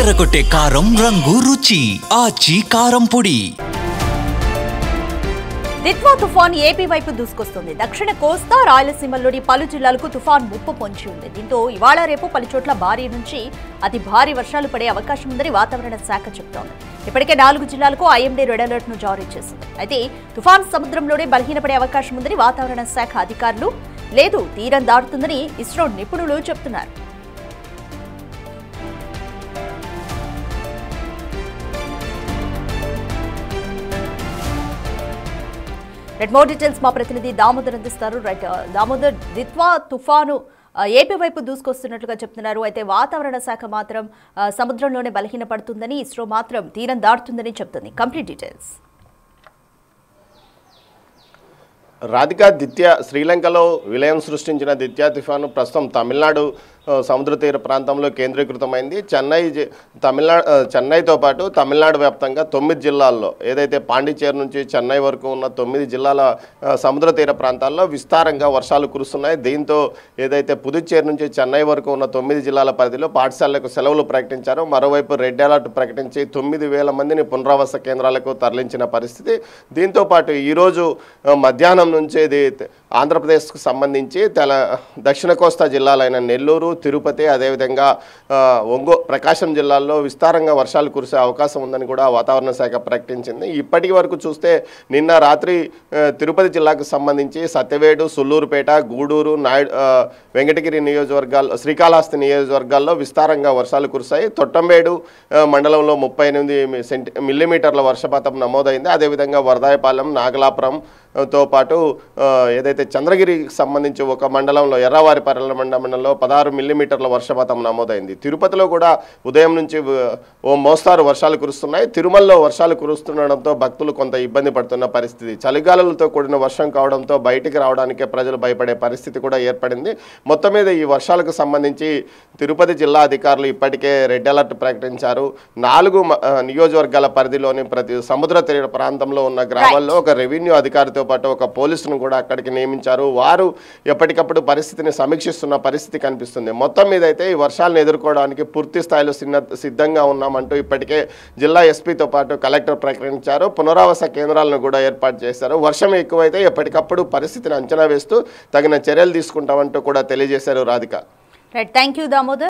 అదరగొట్టే కారం రంగు రుచి ఆచి కారం పొడి. దిత్వా తుఫాన్ ఏపీ వైపు దూసుకొస్తుంది. దక్షిణ కోస్తా రాయలసీమలోని పలు జిల్లాలకు తుఫాన్ ముప్పు పొంచి ఉంది. దీంతో ఇవాళ రేపు పలు చోట్ల భారీ నుంచి అతి భారీ వర్షాలు పడే అవకాశం ఉందని వాతావరణ శాఖ చెబుతోంది. ఇప్పటికే 4 జిల్లాలకు ఐఎండీ రెడ్ అలర్ట్ ను జారీ చేసింది. అయితే తుఫాన్ సముద్రంలోనే బలహీనపడే అవకాశం ఉందని వాతావరణ శాఖ అధికారులు, లేదు తీరం దాటుతుందని ఇస్రో నిపుణులు చెబుతున్నారు. రైట్, మోర్ డీటెయిల్స్ మా ప్రతినిధి దామోదర్ అందిస్తారు. రైట్ దామోదర్, దిత్వా తుఫాను ఏపీ వైపు దూసుకొస్తున్నట్లుగా చెప్తున్నారు. అయితే వాతావరణ శాఖ మాత్రం సముద్రంలోనే బలహీనపడుతుందని, ఇస్రో మాత్రం తీరం దాటుతుందని చెప్తుంది. Complete details. రాధిక, దిత్య శ్రీలంకలో విలయం సృష్టించిన దిత్యా తుఫాను ప్రస్తుతం తమిళనాడు సముద్ర తీర ప్రాంతంలో కేంద్రీకృతమైంది. చెన్నైతో పాటు తమిళనాడు వ్యాప్తంగా 9 జిల్లాల్లో, ఏదైతే పాండిచేరి నుంచి చెన్నై వరకు ఉన్న 9 జిల్లాల సముద్ర తీర ప్రాంతాల్లో విస్తారంగా వర్షాలు కురుస్తున్నాయి. దీంతో ఏదైతే పుదుచ్చేరి నుంచి చెన్నై వరకు ఉన్న 9 జిల్లాల పరిధిలో పాఠశాలలకు సెలవులు ప్రకటించారో, మరోవైపు రెడ్ అలర్ట్ ప్రకటించి 9,000 మందిని పునరావాస కేంద్రాలకు తరలించిన పరిస్థితి. దీంతో పాటు ఈరోజు మధ్యాహ్నం నుంచి ఆంధ్రప్రదేశ్కు సంబంధించి దక్షిణ కోస్తా జిల్లాలైన నెల్లూరు, తిరుపతి, అదేవిధంగా ప్రకాశం జిల్లాల్లో విస్తారంగా వర్షాలు కురిసే అవకాశం ఉందని కూడా వాతావరణ శాఖ ప్రకటించింది. ఇప్పటి వరకు చూస్తే నిన్న రాత్రి తిరుపతి జిల్లాకు సంబంధించి సత్యవేడు, సుల్లూరుపేట, గూడూరు, వెంకటగిరి నియోజకవర్గాల్లో, శ్రీకాళహస్తి నియోజకవర్గాల్లో విస్తారంగా వర్షాలు కురిశాయి. తొట్టంబేడు మండలంలో 38 మిల్లీమీటర్ల వర్షపాతం నమోదైంది. అదేవిధంగా వరదాయపాలెం, నాగలాపురంతో పాటు ఏదైతే చంద్రగిరికి సంబంధించి ఒక మండలంలో, ఎర్రవారిపర్ల మండలంలో 16 మిల్లీమీటర్ల వర్షపాతం నమోదైంది. తిరుపతిలో కూడా ఉదయం నుంచి ఓ మోస్తారు వర్షాలు కురుస్తున్నాయి. తిరుమలలో వర్షాలు కురుస్తుండడంతో భక్తులు కొంత ఇబ్బంది పడుతున్న పరిస్థితి. చలిగాలులతో కూడిన వర్షం కావడంతో బయటికి రావడానికే ప్రజలు భయపడే పరిస్థితి కూడా ఏర్పడింది. మొత్తం మీద ఈ వర్షాలకు సంబంధించి తిరుపతి జిల్లా అధికారులు ఇప్పటికే రెడ్ అలర్ట్ ప్రకటించారు. 4 నియోజకవర్గాల పరిధిలోని ప్రతి సముద్ర తీర ప్రాంతంలో ఉన్న గ్రామాల్లో ఒక రెవెన్యూ అధికారితో పాటు ఒక పోలీసును కూడా అక్కడికి నియమించారు. వారు ఎప్పటికప్పుడు పరిస్థితిని సమీక్షిస్తున్న పరిస్థితి కనిపిస్తుంది. మొత్తం మీద అయితే ఈ వర్షాలను ఎదుర్కోవడానికి పూర్తి స్థాయిలో సిద్ధంగా ఉన్నామంటూ ఇప్పటికే జిల్లా ఎస్పీతో పాటు కలెక్టర్ ప్రకటించారు. పునరావాస కేంద్రాలను కూడా ఏర్పాటు చేశారు. వర్షం ఎక్కువైతే ఎప్పటికప్పుడు పరిస్థితిని అంచనా వేస్తూ తగిన చర్యలు తీసుకుంటామంటూ కూడా తెలియజేశారు. Radhika. Right, thank you Damodar.